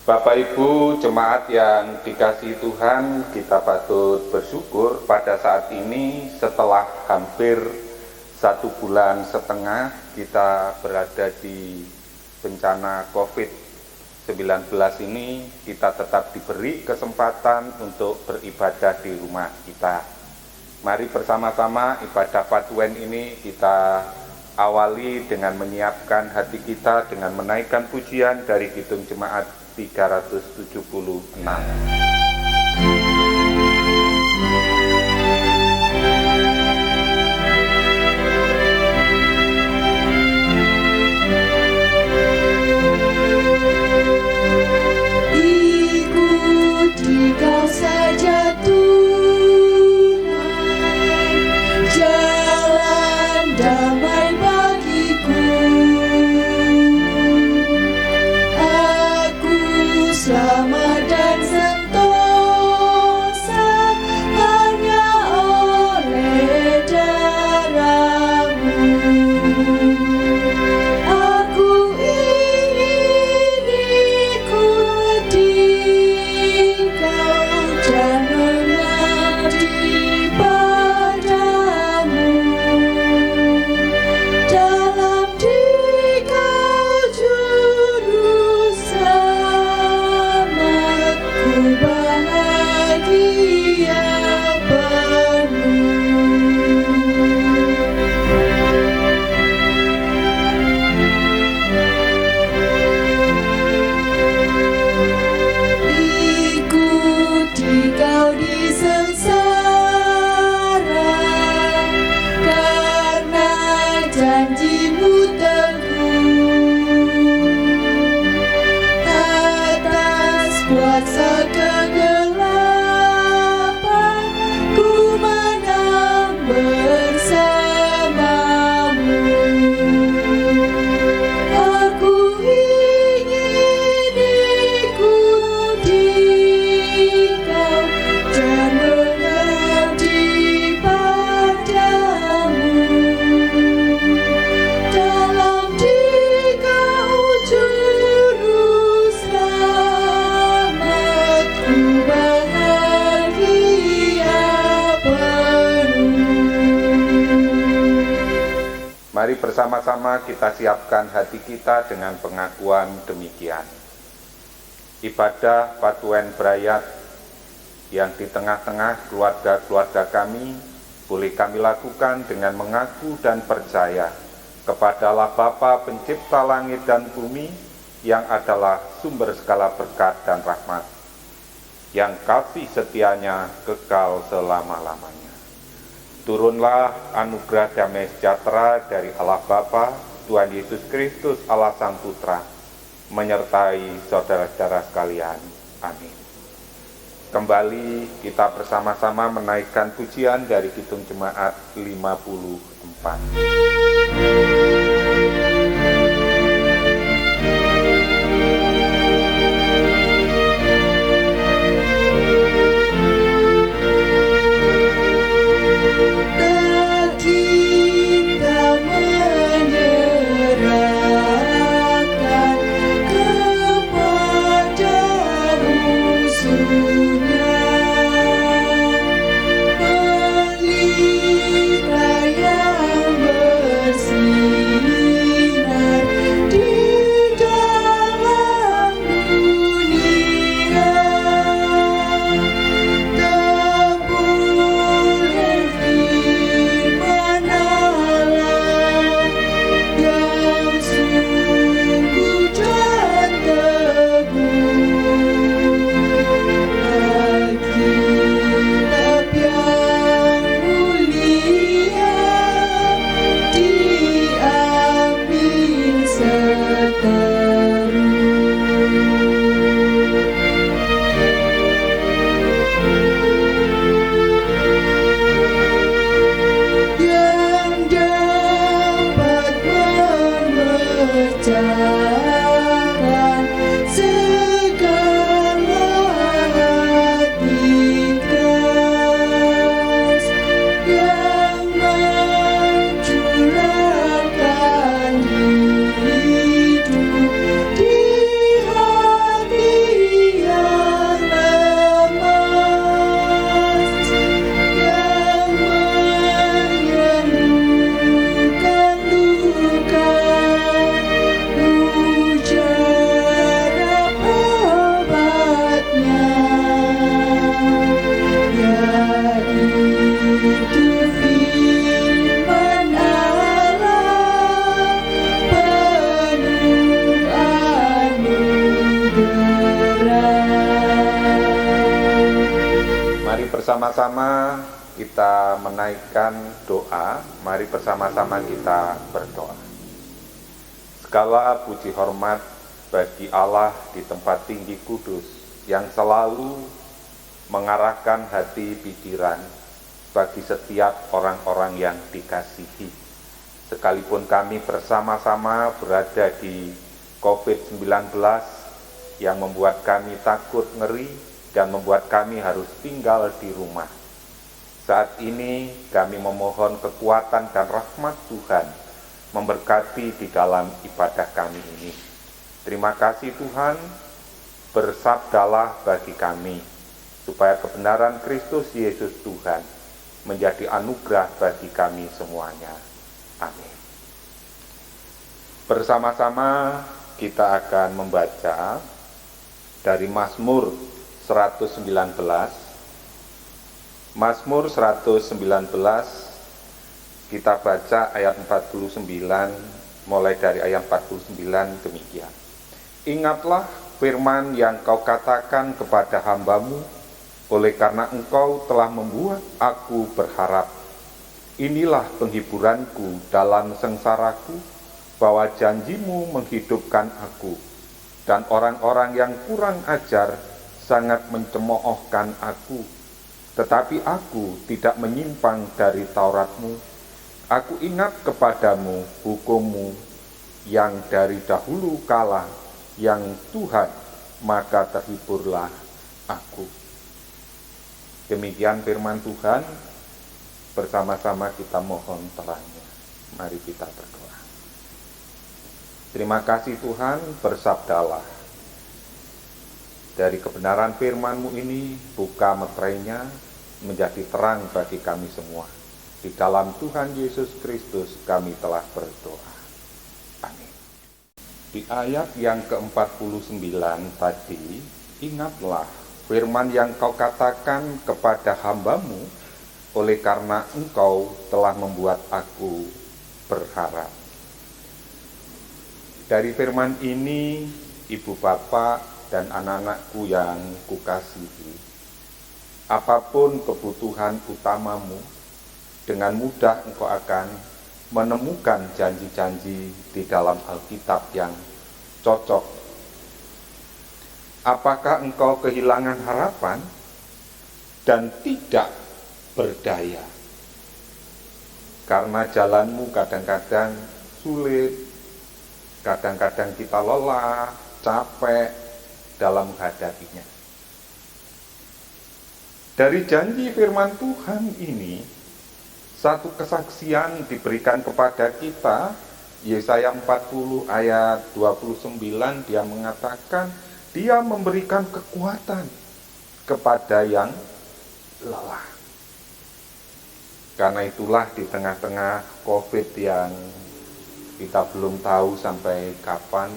Bapak Ibu jemaat yang dikasihi Tuhan, kita patut bersyukur pada saat ini setelah hampir 1,5 bulan kita berada di bencana COVID-19 ini, kita tetap diberi kesempatan untuk beribadah di rumah kita. Mari bersama-sama ibadah Paduan ini kita awali dengan menyiapkan hati kita dengan menaikkan pujian dari Kidung Jemaat 376. Ikuti kau saja Tuhan, jalan damai bagiku. Aku selamat dan sentosa hanya oleh darah-Mu. Aku ingin ikuti Kau dan mengabdi padamu. Dalam diri Kau juru selamatku, bahagia penuh. Ikuti Kau di sengsara, karena janji-Mu teguh. Atas kuasa kegelapan ku menang bersama-Mu. Aku ingin ikuti Kau dan mengabdi padamu. Dalam diri Kau juru selamatku, bahagia penuh. Mari bersama-sama kita siapkan hati kita dengan pengakuan demikian. Ibadah Paduan Brayat yang di tengah-tengah keluarga-keluarga kami boleh kami lakukan dengan mengaku dan percaya kepada Allah Bapa Pencipta langit dan bumi, yang adalah sumber segala berkat dan rahmat, yang kasih setianya kekal selama-lamanya. Turunlah anugerah damai sejahtera dari Allah Bapa, Tuhan Yesus Kristus Allah Sang Putra, menyertai saudara-saudara sekalian. Amin. Kembali kita bersama-sama menaikkan pujian dari Kidung Jemaat 54. Kita menyerahkan kepada musuhnya, pelita yang bersama-sama kita menaikkan doa, mari bersama-sama kita berdoa. Segala puji hormat bagi Allah di tempat tinggi kudus yang selalu mengarahkan hati pikiran bagi setiap orang-orang yang dikasihi. Sekalipun kami bersama-sama berada di COVID-19 yang membuat kami takut, ngeri, dan membuat kami harus tinggal di rumah. Saat ini kami memohon kekuatan dan rahmat Tuhan memberkati di dalam ibadah kami ini. Terima kasih Tuhan, bersabdalah bagi kami, supaya kebenaran Kristus Yesus Tuhan menjadi anugerah bagi kami semuanya. Amin. Bersama-sama kita akan membaca dari Mazmur 119. Mazmur 119 kita baca ayat 49 mulai dari ayat 49 demikian. Ingatlah firman yang kau katakan kepada hamba-Mu, oleh karena Engkau telah membuat aku berharap. Inilah penghiburanku dalam sengsaraku, bahwa janji-Mu menghidupkan aku, dan orang-orang yang kurang ajar sangat mencemoohkan aku. Tetapi aku tidak menyimpang dari Taurat-Mu. Aku ingat kepadamu hukum-Mu yang dari dahulu kala, yang Tuhan, maka terhiburlah aku. Demikian firman Tuhan, bersama-sama kita mohon terangnya. Mari kita berdoa. Terima kasih Tuhan, bersabdalah. Dari kebenaran firman-Mu ini, buka meterainya menjadi terang bagi kami semua. Di dalam Tuhan Yesus Kristus kami telah berdoa. Amin. Di ayat yang ke-49 tadi, ingatlah firman yang kau katakan kepada hamba-Mu, oleh karena Engkau telah membuat aku berharap. Dari firman ini, ibu bapak dan anak-anakku yang kukasihi, apapun kebutuhan utamamu, dengan mudah engkau akan menemukan janji-janji di dalam Alkitab yang cocok. Apakah engkau kehilangan harapan dan tidak berdaya? Karena jalanmu kadang-kadang sulit, kadang-kadang kita lelah, capek dalam menghadapinya. Dari janji firman Tuhan ini, satu kesaksian diberikan kepada kita. Yesaya 40 ayat 29, dia mengatakan, dia memberikan kekuatan kepada yang lelah. Karena itulah di tengah-tengah COVID yang kita belum tahu sampai kapan,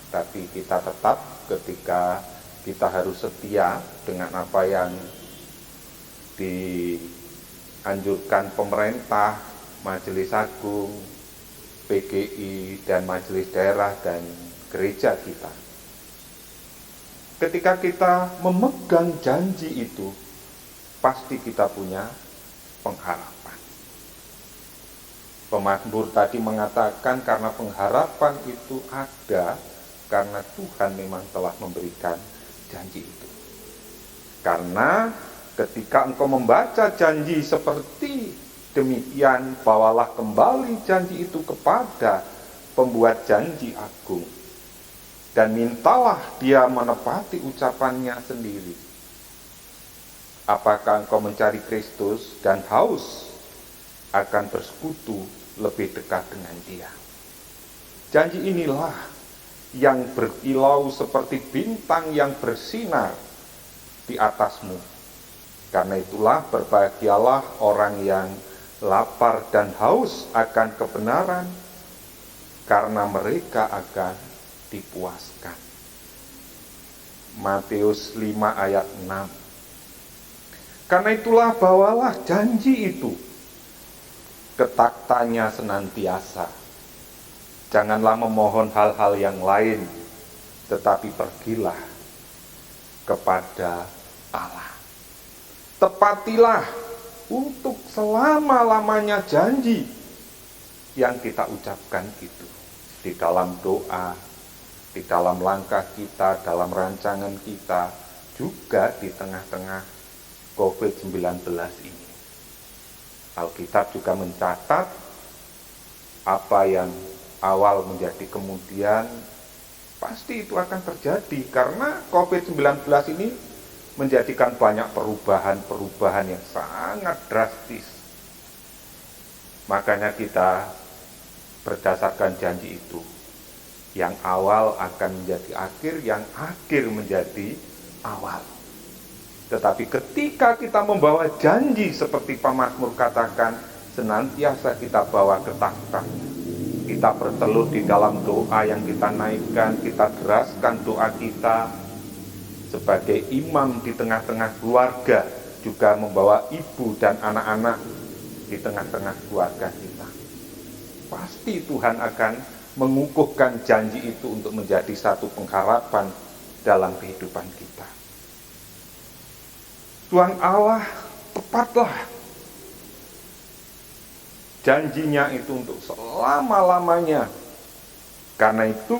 tapi kita tetap ketika kita harus setia dengan apa yang dianjurkan pemerintah, Majelis Agung, PGI, dan Majelis Daerah dan gereja kita. Ketika kita memegang janji itu, pasti kita punya pengharapan. Pemazmur tadi mengatakan karena pengharapan itu ada, karena Tuhan memang telah memberikan janji itu. Karena ketika engkau membaca janji seperti demikian, bawalah kembali janji itu kepada pembuat janji agung, dan mintalah dia menepati ucapannya sendiri. Apakah engkau mencari Kristus dan haus akan bersekutu lebih dekat dengan Dia? Janji inilah yang berkilau seperti bintang yang bersinar di atasmu. Karena itulah berbahagialah orang yang lapar dan haus akan kebenaran, karena mereka akan dipuaskan. Matius 5 ayat 6. Karena itulah bawalah janji itu ke taktanya senantiasa. Janganlah memohon hal-hal yang lain, tetapi pergilah kepada Allah. tepatilah untuk selama-lamanya janji yang kita ucapkan itu. Di dalam doa, di dalam langkah kita, dalam rancangan kita, juga di tengah-tengah COVID-19 ini. Alkitab juga mencatat apa yang awal menjadi kemudian, pasti itu akan terjadi karena COVID-19 ini menjadikan banyak perubahan-perubahan yang sangat drastis. Makanya kita berdasarkan janji itu, yang awal akan menjadi akhir, yang akhir menjadi awal. Tetapi ketika kita membawa janji seperti pemazmur katakan, senantiasa kita bawa ketakutannya. Kita bertelut di dalam doa yang kita naikkan, kita deraskan doa kita sebagai imam di tengah-tengah keluarga, juga membawa ibu dan anak-anak di tengah-tengah keluarga kita. Pasti Tuhan akan mengukuhkan janji itu untuk menjadi satu pengharapan dalam kehidupan kita. Tuhan Allah tepatlah janjinya itu untuk selama-lamanya. Karena itu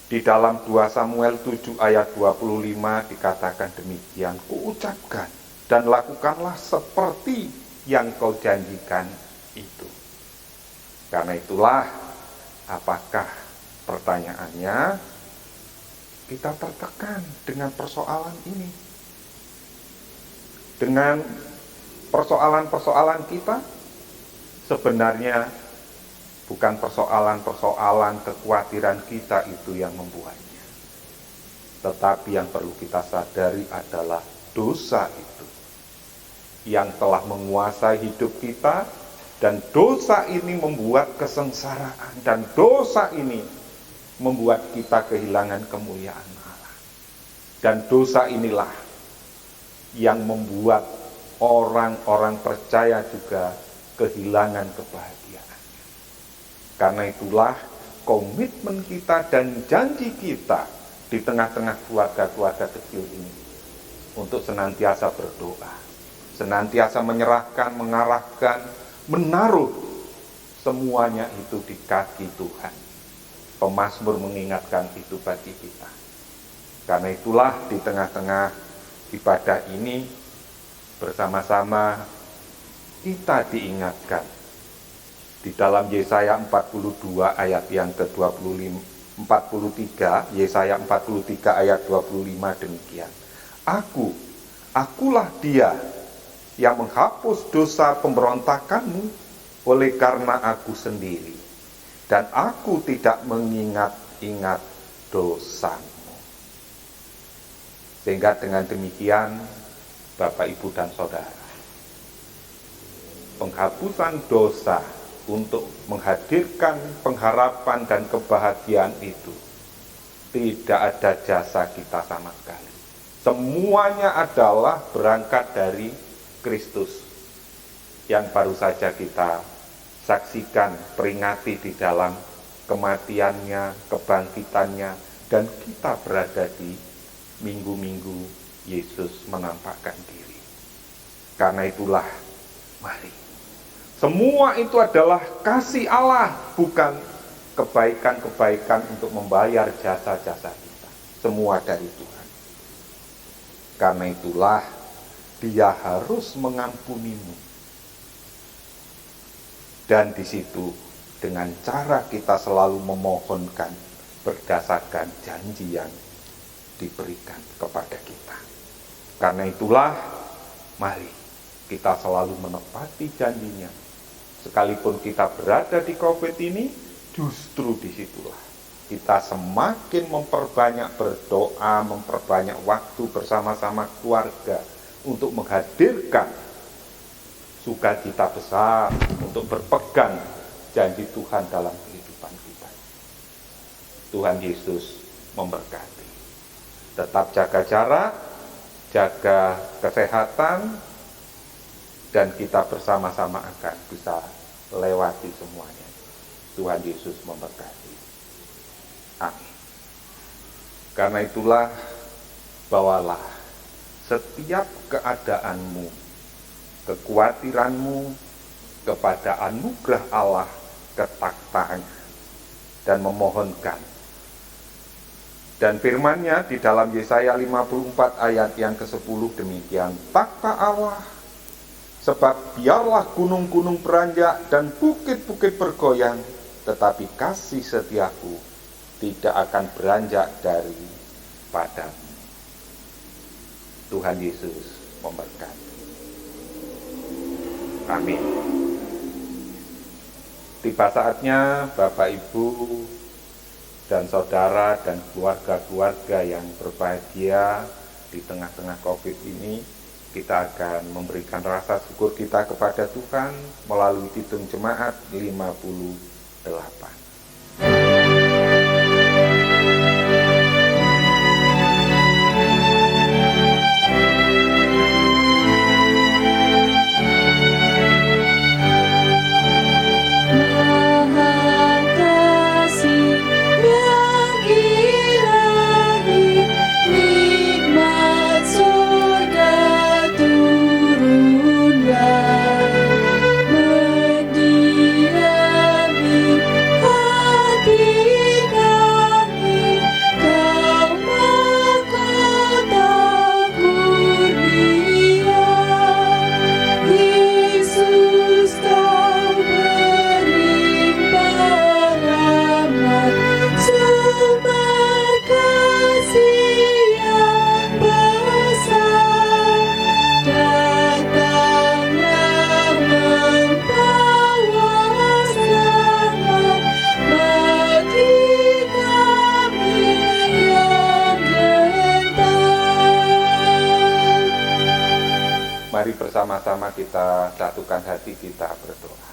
di dalam 2 Samuel 7 ayat 25 dikatakan demikian, kuucapkan dan lakukanlah seperti yang kau janjikan itu. Karena itulah, apakah pertanyaannya, kita tertekan dengan persoalan ini? Dengan persoalan-persoalan kita? Sebenarnya bukan persoalan-persoalan kekhawatiran kita itu yang membuatnya. Tetapi yang perlu kita sadari adalah dosa itu yang telah menguasai hidup kita, dan dosa ini membuat kesengsaraan, dan dosa ini membuat kita kehilangan kemuliaan Allah. Dan dosa inilah yang membuat orang-orang percaya juga kehilangan kebahagiaan. Karena itulah komitmen kita dan janji kita di tengah-tengah keluarga-keluarga kecil ini untuk senantiasa berdoa, senantiasa menyerahkan, mengarahkan, menaruh semuanya itu di kaki Tuhan. Pemazmur mengingatkan itu bagi kita. Karena itulah di tengah-tengah ibadah ini bersama-sama kita diingatkan di dalam Yesaya 42 ayat yang ke-25, 43, Yesaya 43 ayat 25 demikian. Akulah dia yang menghapus dosa pemberontakanmu oleh karena aku sendiri, dan aku tidak mengingat-ingat dosamu. Sehingga dengan demikian, Bapak, Ibu, dan Saudara, penghapusan dosa untuk menghadirkan pengharapan dan kebahagiaan itu tidak ada jasa kita sama sekali. Semuanya adalah berangkat dari Kristus yang baru saja kita saksikan, peringati di dalam kematiannya, kebangkitannya, dan kita berada di minggu-minggu Yesus menampakkan diri. Karena itulah, mari. Semua itu adalah kasih Allah, bukan kebaikan-kebaikan untuk membayar jasa-jasa kita. Semua dari Tuhan. Karena itulah, Dia harus mengampunimu. Dan di situ dengan cara kita selalu memohonkan berdasarkan janji yang diberikan kepada kita. Karena itulah, mari kita selalu menepati janjinya. Sekalipun kita berada di COVID ini, justru disitulah kita semakin memperbanyak berdoa, memperbanyak waktu bersama-sama keluarga, untuk menghadirkan sukacita besar, untuk berpegang janji Tuhan dalam kehidupan kita. Tuhan Yesus memberkati. Tetap jaga jarak, jaga kesehatan, dan kita bersama-sama akan bisa lewati semuanya. Tuhan Yesus memberkati. Amin. Karena itulah, bawalah setiap keadaanmu, kekhawatiranmu kepada anugerah Allah ketakwaan dan memohonkan. Dan firman-Nya di dalam Yesaya 54 ayat yang ke-10 demikian, takwa Allah, sebab biarlah gunung-gunung beranjak dan bukit-bukit bergoyang, tetapi kasih setiaku tidak akan beranjak dari padamu. Tuhan Yesus memberkati. Amin. Tiba saatnya Bapak, Ibu, dan saudara dan keluarga-keluarga yang berbahagia di tengah-tengah COVID ini, kita akan memberikan rasa syukur kita kepada Tuhan melalui Kidung Jemaat 58. Mari bersama-sama kita satukan hati, kita berdoa.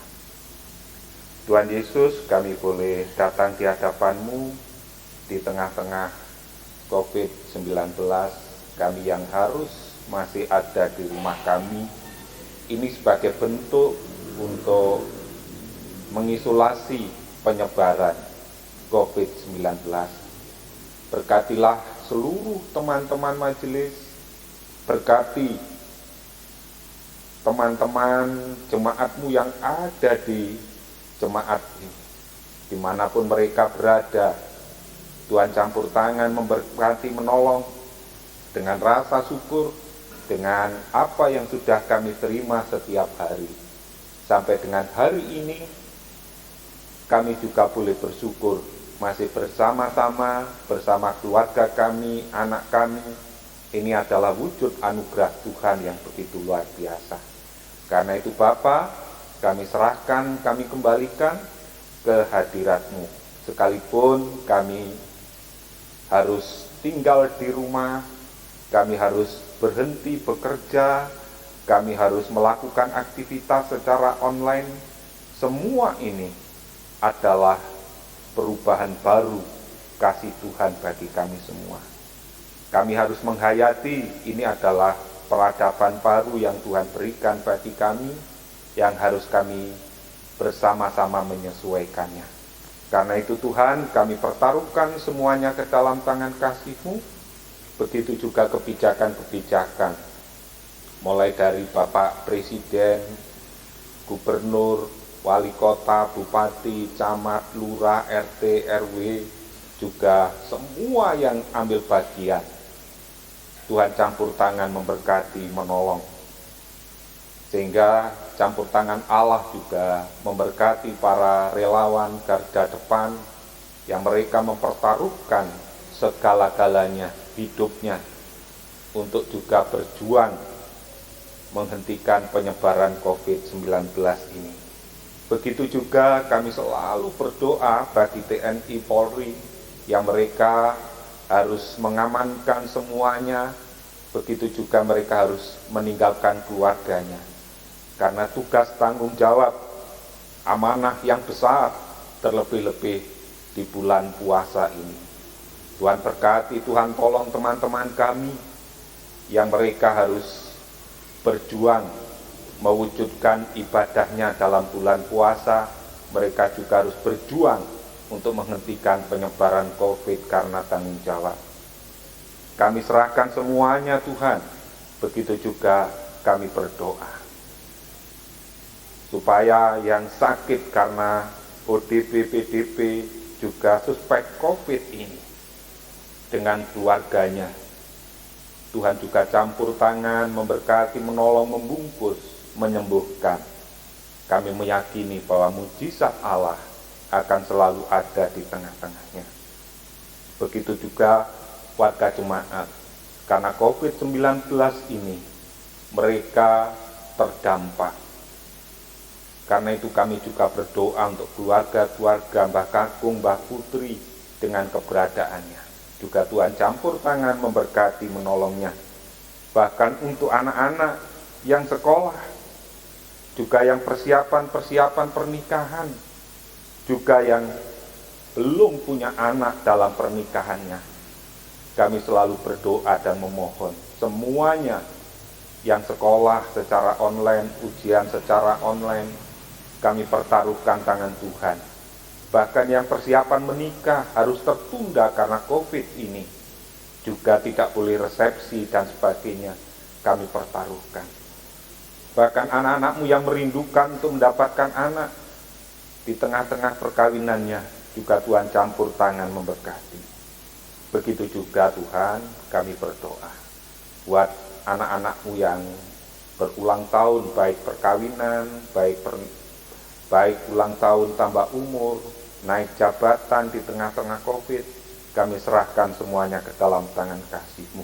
Tuhan Yesus, kami boleh datang di hadapan-Mu di tengah-tengah COVID-19. Kami yang harus masih ada di rumah kami, ini sebagai bentuk untuk mengisolasi penyebaran COVID-19. Berkatilah seluruh teman-teman majelis, berkati teman-teman jemaat-Mu yang ada di jemaat ini, dimanapun mereka berada. Tuhan campur tangan, memberkati, menolong dengan rasa syukur, dengan apa yang sudah kami terima setiap hari. Sampai dengan hari ini, kami juga boleh bersyukur masih bersama-sama, bersama keluarga kami, anak kami. Ini adalah wujud anugerah Tuhan yang begitu luar biasa. Karena itu Bapa, kami serahkan, kami kembalikan ke hadirat-Mu. Sekalipun kami harus tinggal di rumah, kami harus berhenti bekerja, kami harus melakukan aktivitas secara online, semua ini adalah perubahan baru kasih Tuhan bagi kami semua. Kami harus menghayati ini adalah peradaban baru yang Tuhan berikan bagi kami, yang harus kami bersama-sama menyesuaikannya. Karena itu Tuhan, kami pertaruhkan semuanya ke dalam tangan kasih-Mu. Begitu juga kebijakan-kebijakan, mulai dari Bapak Presiden, Gubernur, Wali Kota, Bupati, Camat, Lurah, RT, RW, juga semua yang ambil bagian. Tuhan campur tangan, memberkati, menolong. Sehingga campur tangan Allah juga memberkati para relawan garda depan yang mereka mempertaruhkan segala-galanya, hidupnya, untuk juga berjuang menghentikan penyebaran COVID-19 ini. Begitu juga kami selalu berdoa bagi TNI Polri yang mereka harus mengamankan semuanya, begitu juga mereka harus meninggalkan keluarganya. Karena tugas tanggung jawab, amanah yang besar, terlebih-lebih di bulan puasa ini. Tuhan berkati, Tuhan tolong teman-teman kami yang mereka harus berjuang mewujudkan ibadahnya dalam bulan puasa. Mereka juga harus berjuang untuk menghentikan penyebaran COVID karena tanggung jawab. Kami serahkan semuanya Tuhan Begitu juga kami berdoa supaya yang sakit karena ODP, PDP, juga suspek COVID ini dengan keluarganya, Tuhan juga campur tangan, memberkati, menolong, membungkus, menyembuhkan. Kami meyakini bahwa mujizat Allah akan selalu ada di tengah-tengahnya. Begitu juga warga jemaat, karena COVID-19 ini mereka terdampak. Karena itu kami juga berdoa untuk keluarga-keluarga Mbah Kakung, Mbah Putri dengan keberadaannya. Juga Tuhan campur tangan, memberkati, menolongnya. Bahkan untuk anak-anak yang sekolah, juga yang persiapan pernikahan, juga yang belum punya anak dalam pernikahannya. Kami selalu berdoa dan memohon semuanya yang sekolah secara online, ujian secara online, kami pertaruhkan tangan Tuhan. Bahkan yang persiapan menikah harus tertunda karena COVID ini, juga tidak boleh resepsi dan sebagainya, kami pertaruhkan. Bahkan anak-anakmu yang merindukan untuk mendapatkan anak, di tengah-tengah perkawinannya, juga Tuhan campur tangan memberkati. Begitu juga Tuhan, kami berdoa buat anak-anakmu yang berulang tahun, baik perkawinan, baik ulang tahun tambah umur, naik jabatan di tengah-tengah COVID, kami serahkan semuanya ke dalam tangan kasih-Mu.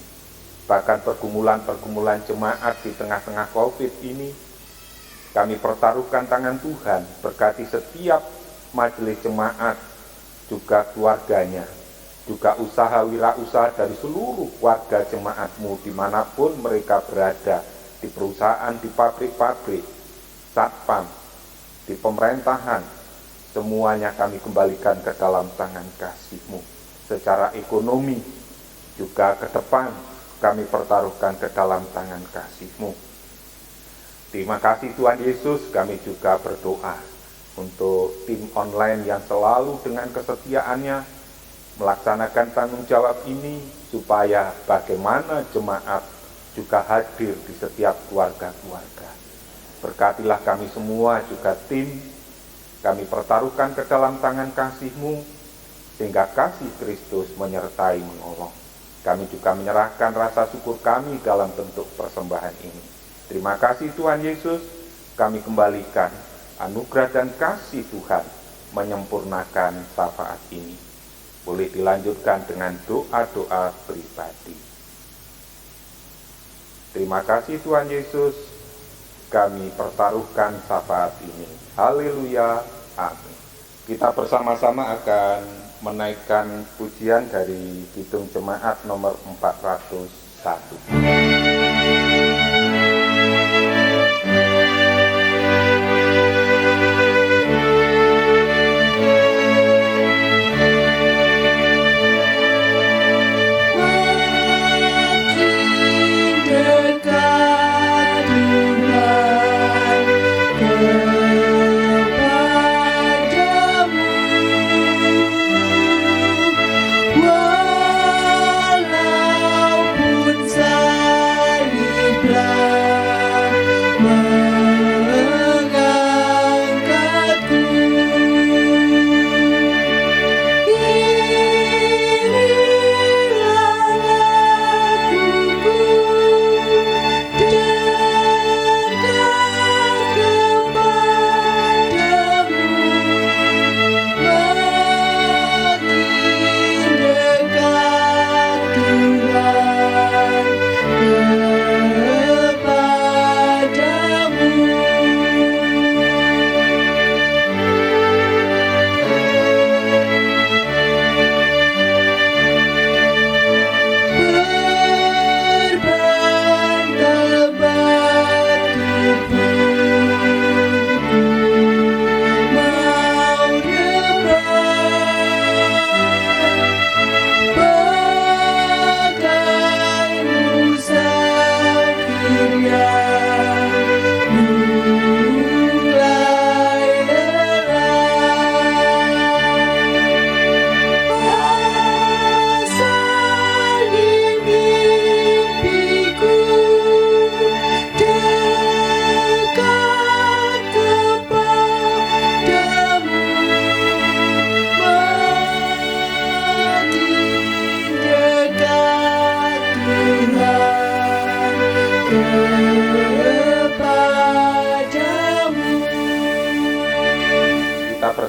Bahkan pergumulan-pergumulan jemaat di tengah-tengah COVID ini, kami pertaruhkan tangan Tuhan, berkati setiap majelis jemaat, juga keluarganya, juga usaha wirausaha dari seluruh warga jemaat-Mu dimanapun mereka berada, di perusahaan, di pabrik-pabrik, satpam, di pemerintahan, semuanya kami kembalikan ke dalam tangan kasih-Mu. Secara ekonomi, juga ke depan, kami pertaruhkan ke dalam tangan kasih-Mu. Terima kasih Tuhan Yesus, kami juga berdoa untuk tim online yang selalu dengan kesetiaannya melaksanakan tanggung jawab ini, supaya bagaimana jemaat juga hadir di setiap keluarga-keluarga. Berkatilah kami semua, juga tim, kami pertaruhkan ke dalam tangan kasih-Mu, sehingga kasih Kristus menyertai menolong. Kami juga menyerahkan rasa syukur kami dalam bentuk persembahan ini. Terima kasih Tuhan Yesus, kami kembalikan anugerah dan kasih Tuhan menyempurnakan syafaat ini. Boleh dilanjutkan dengan doa-doa pribadi. Terima kasih Tuhan Yesus, kami pertaruhkan syafaat ini. Haleluya, amin. Kita bersama-sama akan menaikkan pujian dari Kidung Jemaat nomor 401. Walaupun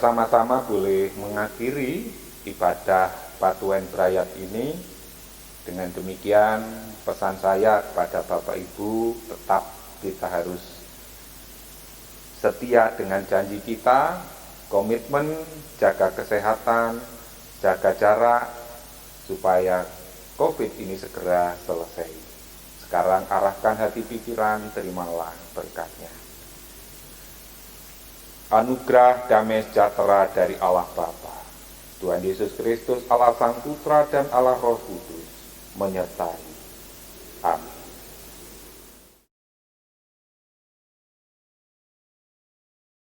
bersama-sama boleh mengakhiri ibadah Patuhen Brayat ini. Dengan demikian pesan saya kepada Bapak Ibu, tetap kita harus setia dengan janji kita, komitmen, jaga kesehatan, jaga jarak, supaya COVID ini segera selesai. Sekarang arahkan hati pikiran, terimalah berkatnya. Anugerah damai sejahtera dari Allah Bapa, Tuhan Yesus Kristus, Allah Sang Putra dan Allah Roh Kudus menyertai. Amin.